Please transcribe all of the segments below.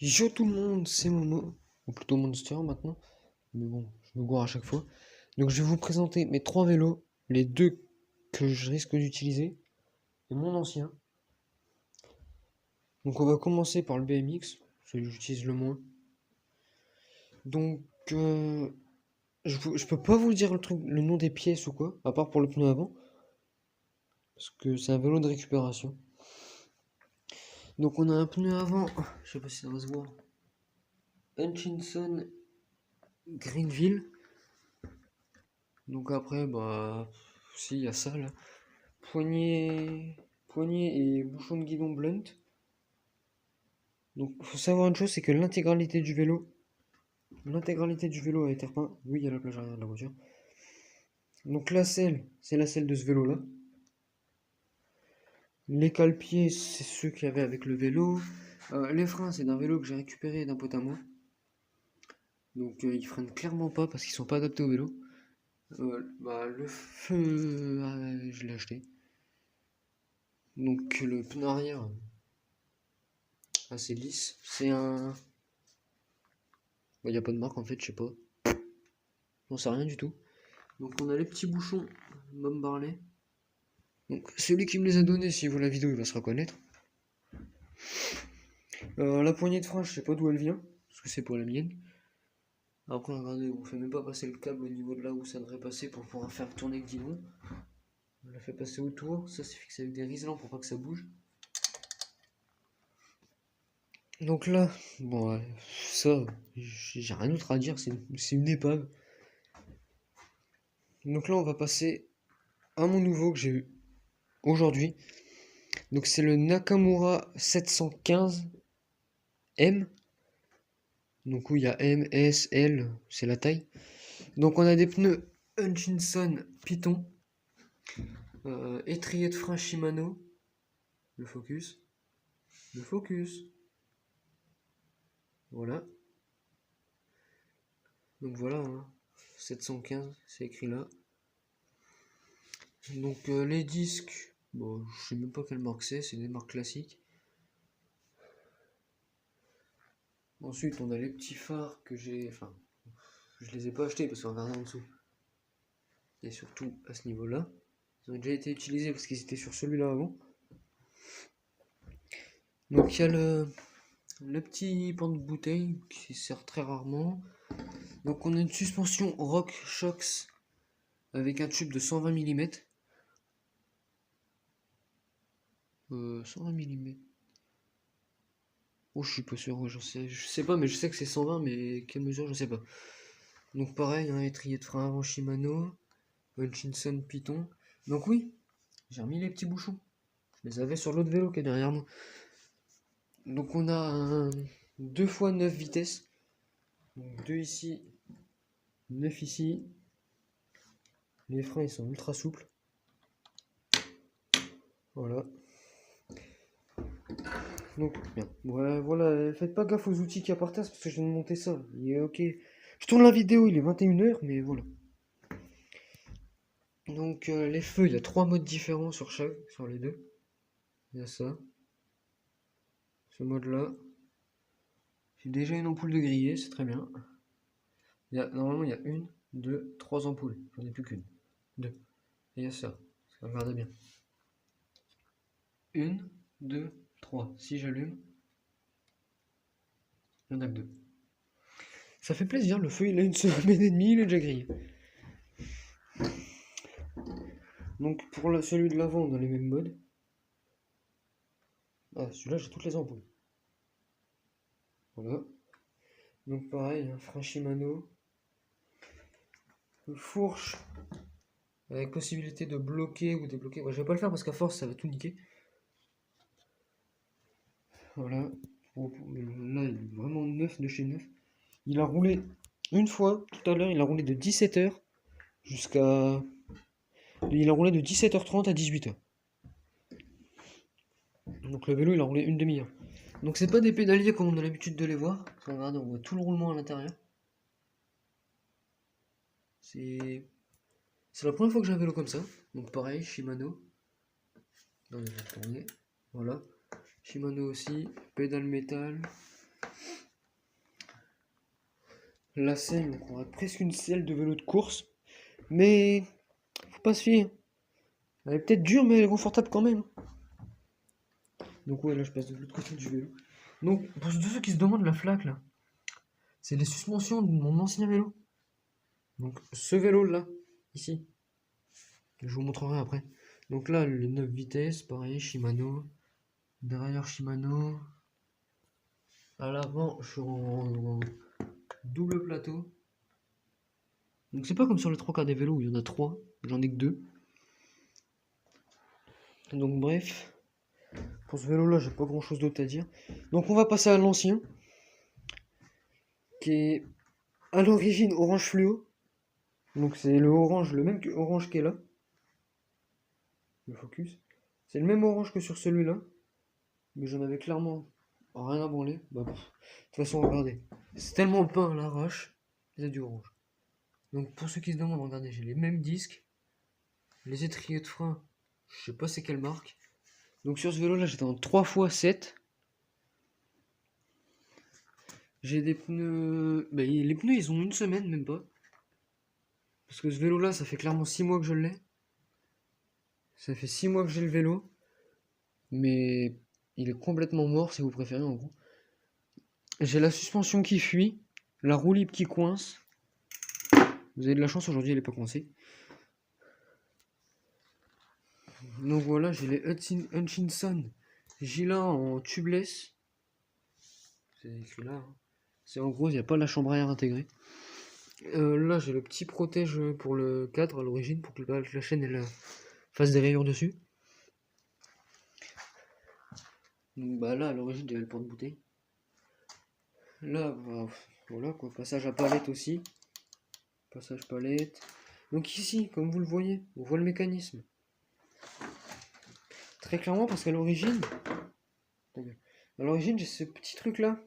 Yo tout le monde, c'est Momo, ou plutôt Monster maintenant, mais bon, je me gourre à chaque fois. Donc je vais vous présenter mes trois vélos, les deux que je risque d'utiliser, et mon ancien. Donc on va commencer par le BMX, celui que j'utilise le moins. Donc je peux pas vous dire le nom des pièces ou quoi, à part pour le pneu avant, parce que c'est un vélo de récupération. Donc on a un pneu avant, je sais pas si ça va se voir, Hutchinson Greenville. Donc après, bah, si, il y a ça là. Poignée et bouchon de guidon blunt. Donc, faut savoir une chose, c'est que l'intégralité du vélo a été repeint. Oui, il y a la plage arrière de la voiture. Donc la selle, c'est la selle de ce vélo-là. Les cale-pieds, c'est ceux qu'il y avait avec le vélo. Les freins, c'est d'un vélo que j'ai récupéré d'un pote à moi. Donc ils freinent clairement pas parce qu'ils sont pas adaptés au vélo. Bah, le feu, je l'ai acheté. Donc le pneu arrière, assez lisse. C'est un... Il n'y a pas de marque en fait, je sais pas. J'en sais rien du tout. Donc on a les petits bouchons Mom Barley. Donc celui qui me les a donnés, s'il voit la vidéo, il va se reconnaître. La poignée de frein, je sais pas d'où elle vient, parce que c'est pour la mienne. Après, regardez, on fait même pas passer le câble au niveau de là où ça devrait passer pour pouvoir faire tourner le guidon. On l'a fait passer autour, ça c'est fixé avec des riselants pour pas que ça bouge. Donc là, bon, ça, j'ai rien d'autre à dire, c'est une épave. Donc là, on va passer à mon nouveau que j'ai eu aujourd'hui. Donc c'est le Nakamura 715 M. Donc oui, il y a M, S, L, c'est la taille. Donc on a des pneus Hutchinson Python, étrier de frein Shimano, le focus, voilà. Donc voilà, hein, 715, c'est écrit là. Donc les disques, bon, je sais même pas quelle marque c'est des marques classiques. Ensuite, on a les petits phares que j'ai, enfin, je les ai pas achetés parce qu'on regarde en dessous. Et surtout à ce niveau-là, ils ont déjà été utilisés parce qu'ils étaient sur celui-là avant. Donc il y a le petit porte-bouteille qui sert très rarement. Donc on a une suspension Rock Shox avec un tube de 120 mm. 120 mm. Oh, je suis pas sûr, je sais pas, mais je sais que c'est 120, mais quelle mesure, je sais pas. Donc pareil, un étrier de frein avant Shimano, Hutchinson Python. Donc oui, j'ai remis les petits bouchons. Je les avais sur l'autre vélo qui est derrière moi. Donc on a un 2 x 9 vitesses. Donc 2 ici, 9 ici. Les freins ils sont ultra souples. Voilà. Donc bien. Ouais, voilà, faites pas gaffe aux outils qu'il y a par terre parce que je viens de monter ça. Il est ok. Je tourne la vidéo, il est 21h, mais voilà. Donc les feux, il y a 3 modes différents sur les deux. Il y a ça. Ce mode là. J'ai déjà une ampoule de grillé, c'est très bien. Normalement il y a une, deux, trois ampoules. J'en ai plus qu'une. Deux. Et il y a ça. Regardez bien. Une, deux, trois. Si j'allume, il n'y en a que deux. Ça fait plaisir, le feu il a une semaine et demie, il est déjà grillé. Donc pour celui de l'avant, on a les mêmes modes. Ah, celui-là j'ai toutes les ampoules. Voilà. Donc pareil, un frein Shimano. Fourche avec possibilité de bloquer ou débloquer. Ouais, je vais pas le faire parce qu'à force ça va tout niquer. Voilà. Là, il est vraiment neuf de chez neuf. Il a roulé une fois tout à l'heure, il a roulé de 17h jusqu'à. Il a roulé de 17h30 à 18h. Donc le vélo il a roulé une demi-heure. Donc c'est pas des pédaliers comme on a l'habitude de les voir. Regardez, on voit tout le roulement à l'intérieur. C'est la première fois que j'ai un vélo comme ça. Donc pareil, Shimano. Non, je vais tourner. Voilà. Shimano aussi. Pédale métal. la selle, donc on aurait presque une selle de vélo de course. Mais faut pas se fier. Elle est peut-être dure, mais elle est confortable quand même. Donc ouais, là je passe de l'autre côté du vélo. Donc pour tous ceux qui se demandent la flaque là, c'est les suspensions de mon ancien vélo. Donc ce vélo là, ici, je vous montrerai après. Donc là, les 9 vitesses, pareil, Shimano. Derrière Shimano. À l'avant, je suis en double plateau. Donc c'est pas comme sur les 3 quarts des vélos où il y en a 3, j'en ai que 2. Donc bref, pour ce vélo là, j'ai pas grand chose d'autre à dire. Donc on va passer à l'ancien, qui est à l'origine orange fluo. Donc c'est le orange, le même orange qui est là. Le focus. C'est le même orange que sur celui-là. Mais j'en avais clairement rien à branler. Bah, de toute façon, regardez. C'est tellement peint à l'arrache, c'est du orange. Donc pour ceux qui se demandent, regardez, j'ai les mêmes disques. Les étriers de frein, je sais pas c'est quelle marque. Donc sur ce vélo là, j'étais en 3x7. J'ai des pneus. Bah, les pneus ils ont une semaine, même pas. Parce que ce vélo là, ça fait clairement 6 mois que je l'ai. Ça fait 6 mois que j'ai le vélo. Mais il est complètement mort si vous préférez en gros. J'ai la suspension qui fuit, la roue libre qui coince. Vous avez de la chance aujourd'hui, elle est pas coincée. Donc voilà, j'ai les Hutchinson Gila en tubeless. C'est écrit là. Hein. C'est en gros, il n'y a pas la chambre à air intégrée. Là, j'ai le petit protège pour le cadre à l'origine pour que la chaîne elle fasse des rayures dessus. Donc bah là, à l'origine, j'avais le porte-bouteille. Là, bah, voilà quoi, passage à palette aussi. Passage palette. Donc ici, comme vous le voyez, on voit le mécanisme. Très clairement parce qu'à l'origine, j'ai ce petit truc là.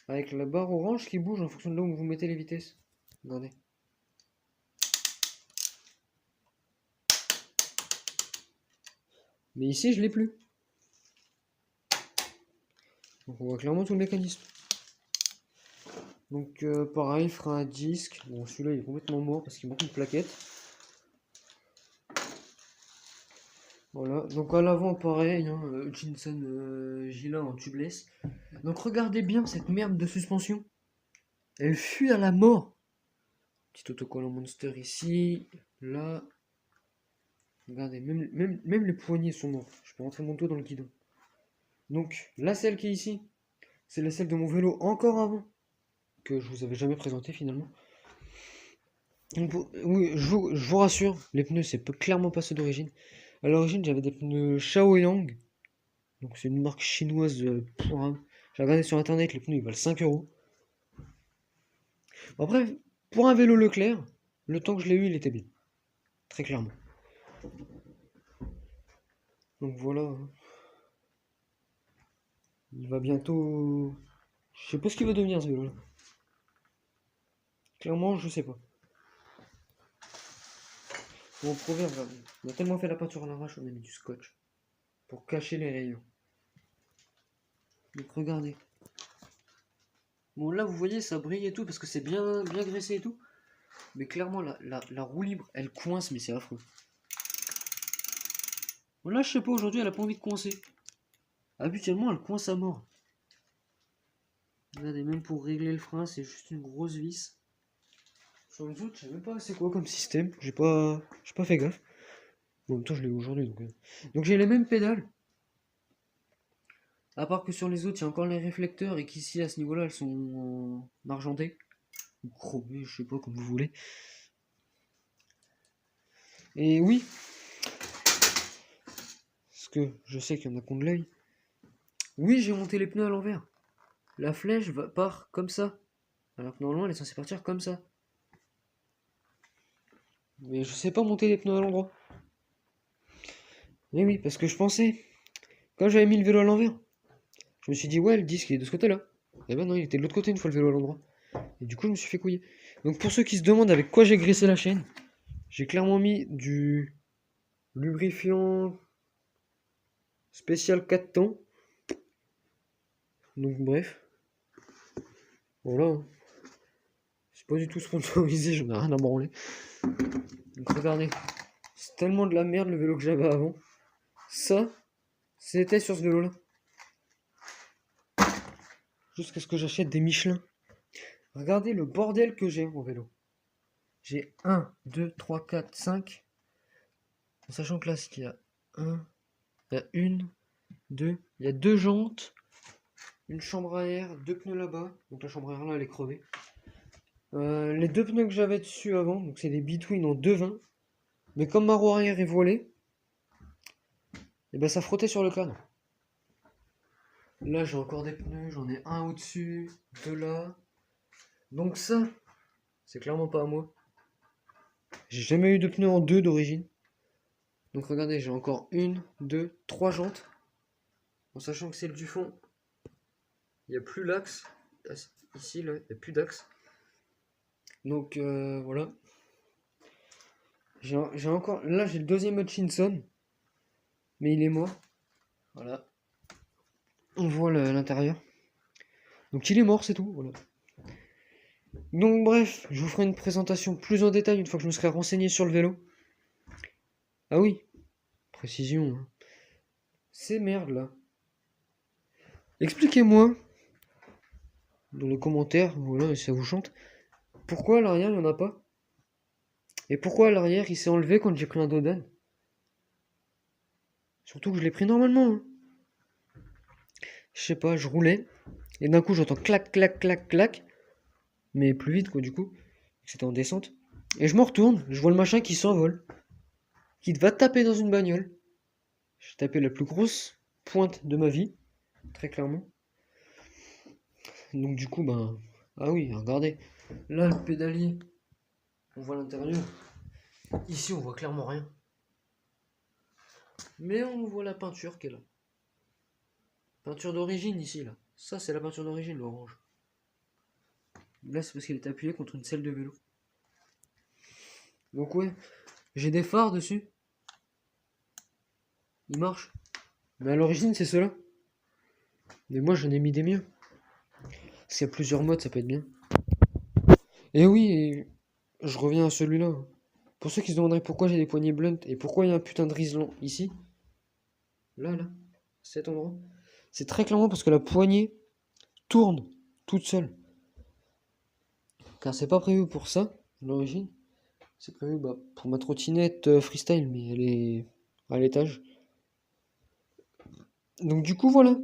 Avec la barre orange qui bouge en fonction de là où vous mettez les vitesses. Regardez. Mais ici, je l'ai plus. Donc on voit clairement tout le mécanisme. Donc pareil, frein à disque. Bon, celui-là il est complètement mort parce qu'il manque une plaquette. Voilà, donc à l'avant pareil, hein, Hutchinson Gila en tubeless. Donc regardez bien cette merde de suspension. Elle fuit à la mort. Petit autocollant Monster ici, là. Regardez, même les poignées sont morts. Je peux rentrer mon dos dans le guidon. Donc la selle qui est ici, c'est la selle de mon vélo encore avant, que je vous avais jamais présenté finalement. Donc, oui, je vous rassure, les pneus c'est clairement pas ceux d'origine. À l'origine j'avais des pneus Shaoyang, donc c'est une marque chinoise j'ai regardé sur internet, les pneus ils valent 5 €. Bon, après, pour un vélo Leclerc, le temps que je l'ai eu il était bien. Très clairement. Donc voilà. Hein. Il va bientôt. Je sais pas ce qu'il va devenir ce vélo là. Clairement je sais pas. Mon proverbe, là, on a tellement fait la peinture à l'arrache, on a mis du scotch pour cacher les rayures. Donc regardez. Bon là vous voyez ça brille et tout parce que c'est bien graissé et tout. Mais clairement la roue libre elle coince mais c'est affreux. Bon là je sais pas aujourd'hui elle a pas envie de coincer. Habituellement elle coince à mort. Regardez même pour régler le frein c'est juste une grosse vis. Sur les autres je sais même pas c'est quoi comme système. J'ai pas fait gaffe. Bon, en même temps je l'ai aujourd'hui donc j'ai les mêmes pédales. À part que sur les autres il y a encore les réflecteurs et qu'ici à ce niveau là elles sont en argenté. Ou chromé je sais pas comme vous voulez. Et oui, parce que je sais qu'il y en a qui ont de l'œil. Oui, j'ai monté les pneus à l'envers. La flèche part comme ça. Alors que normalement elle est censée partir comme ça. Mais je sais pas monter les pneus à l'endroit. Mais oui, parce que je pensais, quand j'avais mis le vélo à l'envers, je me suis dit ouais le disque il est de ce côté là. Et ben non, il était de l'autre côté une fois le vélo à l'endroit. Et du coup je me suis fait couiller. Donc pour ceux qui se demandent avec quoi j'ai graissé la chaîne, j'ai clairement mis du lubrifiant spécial 4 temps. Donc bref. Voilà. pas du tout sponsorisé, j'en ai rien à branler. Donc regardez, c'est tellement de la merde le vélo que j'avais avant. Ça, c'était sur ce vélo-là. Jusqu'à ce que j'achète des Michelin. Regardez le bordel que j'ai au vélo. J'ai 1, 2, 3, 4, 5. En sachant que là, il y a il y a une, deux, il y a 2 jantes, une chambre à air, 2 pneus là-bas. Donc la chambre à air là, elle est crevée. Les 2 pneus que j'avais dessus avant, donc c'est des Between en 220. Mais comme ma roue arrière est voilée, et ben ça frottait sur le cadre. Là j'ai encore des pneus, j'en ai un au-dessus, 2 là. Donc ça, c'est clairement pas à moi. J'ai jamais eu de pneus en 2 d'origine. Donc regardez, j'ai encore 1, 2, 3 jantes. En sachant que celle du fond, il n'y a plus l'axe. Ici, là, il n'y a plus d'axe. Donc voilà. J'ai encore. Là, j'ai le deuxième Hutchinson. Mais il est mort. Voilà. On voit l'intérieur. Donc il est mort, c'est tout. Voilà. Donc bref, je vous ferai une présentation plus en détail une fois que je me serai renseigné sur le vélo. Ah oui, précision. Hein. Ces merdes là. Expliquez-moi dans les commentaires, voilà, si ça vous chante, pourquoi à l'arrière il n'y en a pas? Et pourquoi à l'arrière il s'est enlevé quand j'ai pris un Dodan? Surtout que je l'ai pris normalement. Hein. Je sais pas, je roulais. Et d'un coup j'entends clac, clac, clac, clac. Mais plus vite quoi du coup. C'était en descente. Et je me retourne, je vois le machin qui s'envole. Qui va taper dans une bagnole. J'ai tapé la plus grosse pointe de ma vie. Très clairement. Donc du coup, ben... Ah oui, regardez. Là, le pédalier. On voit l'intérieur. Ici, on voit clairement rien. Mais on voit la peinture qui est là. Peinture d'origine ici, là. Ça, c'est la peinture d'origine, l'orange. Là, c'est parce qu'elle est appuyée contre une selle de vélo. Donc ouais, j'ai des phares dessus. Ils marchent. Mais à l'origine, c'est ceux-là. Mais moi, j'en ai mis des mieux. S'il y a plusieurs modes, ça peut être bien. Et oui, et je reviens à celui-là. Pour ceux qui se demanderaient pourquoi j'ai des poignées blunt et pourquoi il y a un putain de riselant ici. Là, cet endroit. C'est très clairement parce que la poignée tourne toute seule. Car c'est pas prévu pour ça, à l'origine. C'est prévu pour ma trottinette freestyle, mais elle est à l'étage. Donc du coup, voilà.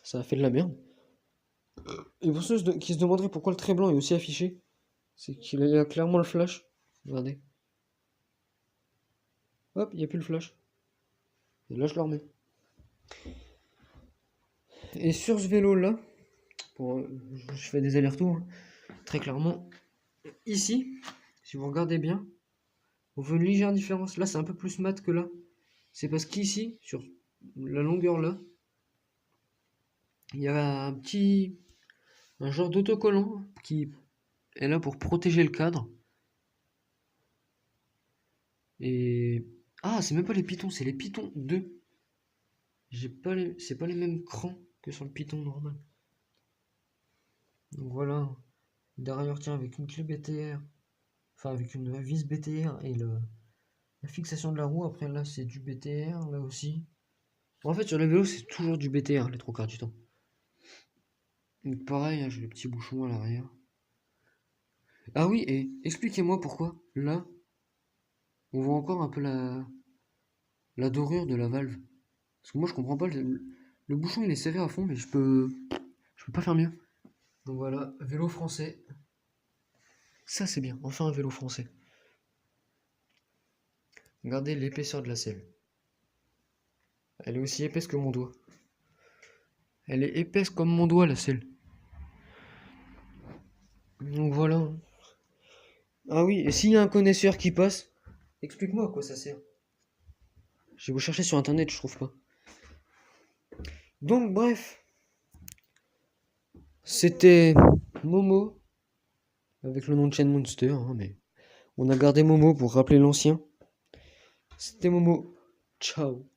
Ça a fait de la merde. Et pour ceux qui se demanderaient pourquoi le trait blanc est aussi affiché, c'est qu'il y a clairement le flash. Regardez. Hop, il n'y a plus le flash. Et là, je le remets. Et sur ce vélo-là, je fais des allers-retours, hein, très clairement. Ici, si vous regardez bien, on voit une légère différence. Là, c'est un peu plus mat que là. C'est parce qu'ici, sur la longueur là, il y a un genre d'autocollant qui est là pour protéger le cadre. Et ah, c'est même pas les pitons, c'est les pitons 2. C'est pas les mêmes crans que sur le piton normal. Donc voilà. Derrière, tiens, avec une clé BTR, enfin avec une vis BTR et la fixation de la roue. Après là, c'est du BTR là aussi. En fait, sur les vélos, c'est toujours du BTR les 3 quarts du temps. Donc pareil, hein, j'ai le petit bouchon à l'arrière. Ah oui, et expliquez-moi pourquoi là, on voit encore un peu la dorure de la valve. Parce que moi, je comprends pas. Le bouchon, il est serré à fond, mais je peux pas faire mieux. Donc voilà, vélo français. Ça, c'est bien. Enfin, un vélo français. Regardez l'épaisseur de la selle. Elle est aussi épaisse que mon doigt. Elle est épaisse comme mon doigt, la selle. Donc voilà. Ah oui, et s'il y a un connaisseur qui passe, explique-moi à quoi ça sert. Je vais vous chercher sur internet, je trouve pas. Donc bref. C'était Momo. Avec le nom de chaîne Monster, hein, mais on a gardé Momo pour rappeler l'ancien. C'était Momo. Ciao.